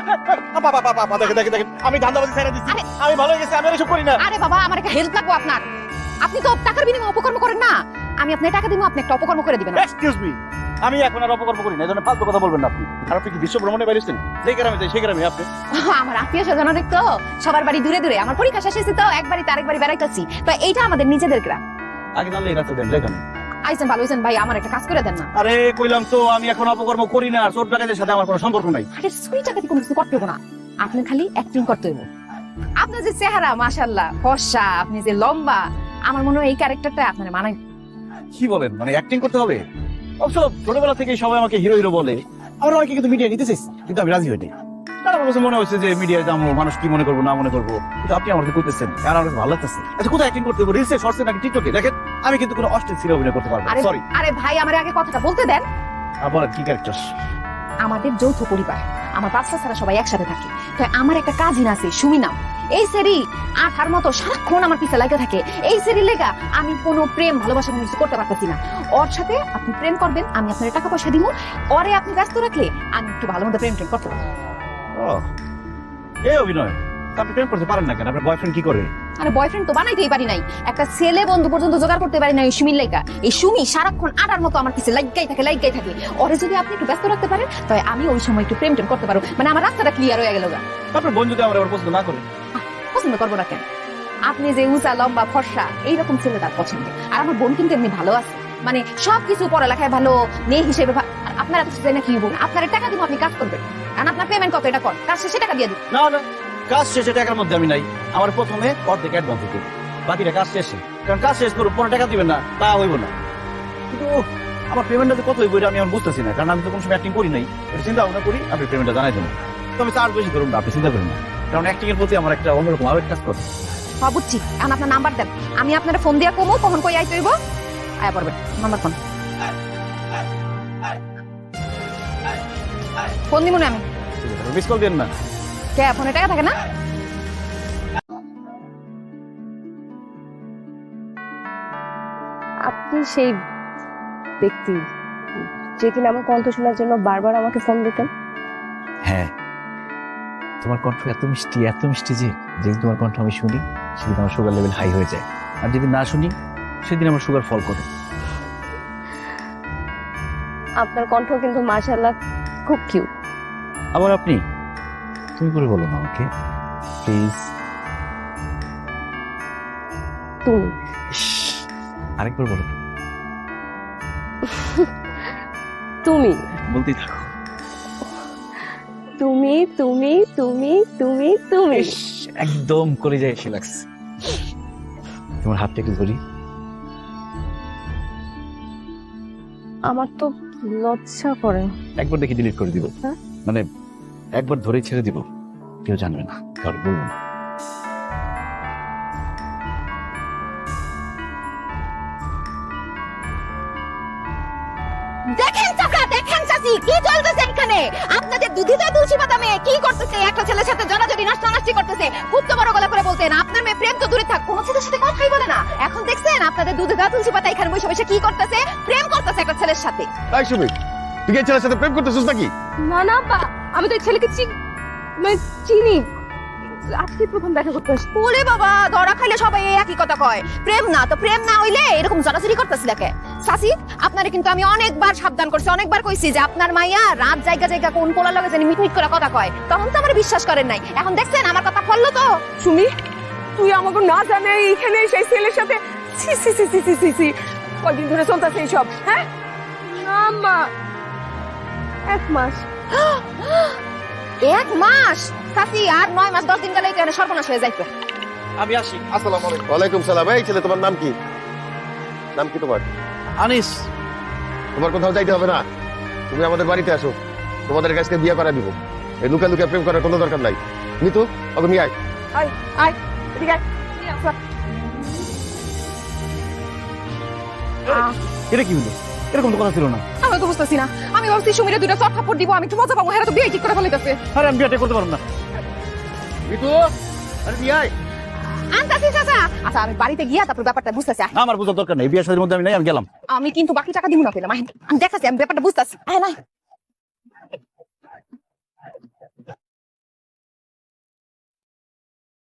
দেখেন আমি ধান্দাবাজি ছেড়ে দিচ্ছি, আমি ভালো হয়ে গেছি, আমি এসব করি না। আরে বাবা, আমার একটা হেল্প লাগবে আপনার। আপনি তো টাকার বিনিময়ে অপকর্ম করেন না, আমি আপনার টাকা দিব, আপনি একটা অপকর্ম করে দিবেন। এক্সকিউজ মি, আমি এখন আর অপকর্ম করি না, এই জন্য ফালতু কথা বলবেন না আপনি। আর আপনি কি বিশ্ব ভ্রমণে বেরিয়েছেন? সেই গ্রামে যাই, সেই গ্রামে আপনি। আমার আত্মীয় স্বজন অনেক তো, সবার বাড়ি দূরে দূরে। আমার পরীক্ষা শেষ হয়েছে তো এক বাড়িতে আরেক বাড়ি বেড়াইতেছি, তো এইটা আমাদের নিজেদের গ্রাম। আগে জানলে এই রাস্তা দেন, দেখেন। আইছেন ভালো হয়েছেন ভাই, আমার একটা কাজ করে দেন না। আরে কইলাম তো আমি এখন অপকর্ম করি না, চোর ডাকাতের সাথে আমার কোনো সম্পর্ক নাই। আরে সুই টাকাতে কোনো কিছু করতে হবে না, আপনি খালি অ্যাক্টিং করতে হবে। আপনার যে চেহারা মাশাআল্লাহ ফর্সা, আপনি যে লম্বা, আমার মনে হয় এই ক্যারেক্টারটা আপনার মানায়। কি বলেন, মানে অ্যাক্টিং করতে হবে? অবশ্য ছোটবেলা থেকে সবাই আমাকে হিরো হিরো বলে, আমরা অনেকে কিন্তু মিডিয়া নিতে চাইছি, কিন্তু আমি রাজি হইনি। কারণ আমার কাছে মনে হচ্ছে যে মিডিয়ায় যাবো, মানুষ কি মনে করবো না মনে করবো, কিন্তু আপনি আমাকে কইতেছেন আর আমার কাছে ভালো লাগতেছে। আচ্ছা কোথায় অ্যাক্টিং করতে হবে, রিলসে, শর্টসে নাকি টিকটকে? দেখেন আমি কিন্তু কোনো অশ্লীল সিনে অভিনয় করতে পারবো না, সরি। আরে ভাই, আমার আগে কথাটা বলতে দেন। আবার কি ক্যারেক্টার? আমাদের যৌথ পরিবার, আমার বাচ্চা ছাড়া সবাই একসাথে থাকে, তো আমার একটা কাজিন আছে সুমি নাম। এই সেরি আঠার মতো সারাক্ষণ আমার পিছে লাগা থাকে। এই সেরি লেগা আমি কোনো প্রেম ভালোবাসা কোনো কিছু করতে পারতেছি না। ওর সাথে আপনি প্রেম করবেন, আমি আপনার টাকা পয়সা দিব, ওরে আপনি ব্যস্ত রাখলে আমি একটু ভালো মতো প্রেম করতে পারবো। এই অভিনয় আপনি প্রেম করতে পারেন না কেন? আপনার বয়ফ্রেন্ড কি করে? আরে বয়ফ্রেন্ড তো বানাইতেই পারি নাই, একটা ছেলে বন্ধু পর্যন্ত জোগাড় করতে পারি নাই সুমির লাইকা। এই সুমি সারাক্ষণ আটার মতো আমার পিছে লাগাই থাকে। ওরে যদি আপনি একটু ব্যস্ত রাখতে পারেন, তাই আমি ওই সময় একটু প্রেম করতে পারবো, মানে আমার রাস্তাটা ক্লিয়ার হয়ে গেল। আপনার বোন যদি আমার পছন্দ না করে? পছন্দ করবো না কেন? আপনি যে উঁচা লম্বা ফর্সা এইরকম ছেলে তার পছন্দ। আর আমার বোন কিন্তু এমনি ভালো আছে, মানে সবকিছু পড়ালেখায় ভালো, মেয়ে হিসেবে আপনার এত চাই না কি হবো? আপনার টাকা দিব, আপনি কাজ করবেন, কারণ আপনার পেমেন্ট কত এটা কর, কাজ শেষে টাকা দিয়ে দিন। না না, কাজ শেষে টাকার মধ্যে আমি নাই। আমার প্রথমে অর্ধেক অ্যাডভান্স দিতে, বাকিটা কাজ শেষে। কারণ কাজ শেষ করবো, 15 টাকা দিবেন না তা হইব না। কিন্তু আমার পেমেন্টটা কত হইব এটা আমি বুঝতেছি না, কারণ আমি তো কোনো সময় অ্যাক্টিং করি নাই। এটা চিন্তা ভাবনা করি, আপনি পেমেন্টটা জানাই দেবেন। তো আমি চার্জ বেশি ধরুন না, আপনি চিন্তা করেন না, কারণ অ্যাক্টিং এর প্রতি আমার একটা অন্যরকম আবেগ কাজ করে। হ্যাঁ বুঝছি, এখন আপনার নাম্বার দেন, আমি আপনার ফোন দিয়া কমো কখন কই আইতে হইব, আয়া পড়বেন। নাম্বার ফোন ফোন দিব না আমি। মিস কল দেন না। কে ফোনে টাকা থাকে না? আপনি সেই ব্যক্তি যে কিনা আমার কণ্ঠ শোনার জন্য বারবার আমাকে ফোন দিতেন। হ্যাঁ, তোমার কণ্ঠ এত মিষ্টি যে যেদিন তোমার কণ্ঠ আমি শুনি সেদিন আমার সুগার লেভেল হাই হয়ে যায়, আর যেদিন না শুনি সেদিন আমার সুগার ফল করে। আপনার কণ্ঠ কিন্তু মাশাআল্লাহ খুব কিউট। আবার আপনি তুমি করে বলো না আমাকে প্লিজ। তুমি আরেকবার বলো। তুমি বলতেই থাকো। তুমি তুমি তুমি তুমি তুমি একদম করে যায় এসে লাগছে। তোমার হাতটা একটু ধরি। আমার তো লজ্জা করে। একবার দেখি ডিলিট করে দিব, হ্যাঁ? মানে একবার ধরে ছেড়ে দিব, কেউ জানবে না, কারণ বলবো না। দেখেন চাচা, দেখেন চাচি, কি চলতেছে এখানে? আপনাদের দুধিতা তুলসী পাতা মেয়ে কি করতেছে? একটা ছেলের সাথে জনাজনি নাস্তানাস্তি করতেছে। খুব তো বড় গলা করে বলতেন আপনার মেয়ে প্রেম তো দূরে থাক, কোন ছেলের সাথে কথাই বলে না। এখন দেখছেন আপনাদের দুধিতা তুলসী পাতা এখানে বসে বসে কি করতেছে? প্রেম করতেছে একটা ছেলের সাথে। তাই সুমি, তুই কি এই ছেলের সাথে প্রেম করতেছিস নাকি? না না আপা, আমি তো এই ছেলেকে চিনি, আজকে প্রথম দেখা করতে আসছি। ওরে বাবা, ধরা খাইলে সবাই এই একই কথা কয়, প্রেম না তো প্রেম না হইলে এরকম জড়াজড়ি করতেছিল কে? সাসি, আপনারে কিন্তু আমি অনেকবার সাবধান করছি, অনেকবার কইছি যে আপনার মাইয়া রাত জায়গা কোন পোলার লগে জানি মিটমিট করে কথা কয়, তখন তো আমার বিশ্বাস করেন নাই। এখন দেখছেন আমার কথা ফললো তো। সুমি, তুই আমাকে না জানে এইখানে সেই ছেলের সাথে ছি ছি ছি ছি ছি ছি ছি কয়দিন ধরে চলতেছে এইসব? হ্যাঁ না মা, 1 মাস। 1 মাস? সাসি, আর 9 মাস 10 দিন গেলে এখানে সর্বনাশ হয়ে যাইতো। আমি আসি, আসসালামু আলাইকুম। ওয়ালাইকুম সালাম। এই ছেলে, তোমার নাম কি? নাম কি তোমার? আনিস। তোমার কোথাও যাইতে হবে না, তুমি আমাদের বাড়িতে আসো, তোমাদের কাছে বিয়ে করা দিব। এই লুকা লুকা প্রেম করার কোনো দরকার নাই। নিতু, ওকে নিয়ে আয়। আয় আয় এদিকে আয়। এটা কি হলো? এরকম তো কথা ছিল না। আমি তো বুঝতেছি না, আমি ভাবছি সুমিরে দুইটা চট থাপ্পড় দিব, আমি একটু মজা পাবো, হেরা তো বিয়ে ঠিক করে ফেলাইতেছে। আরে আমি বিয়েটা করতে পারবো না। নিতু, আরে নিয়ে আয়। আনতাছি চাচা। আচ্ছা, আমি বাড়িতে গিয়া তারপর ব্যাপারটা বুঝতেছি। আমার বোঝার দরকার নেই, বিয়ের সাথে মধ্যে আমি নাই, আমি গেলাম। আমি কিন্তু বাকি টাকা দিব না পেলাম, আমি দেখাচ্ছি, আমি ব্যাপারটা বুঝতেছি। আয় না।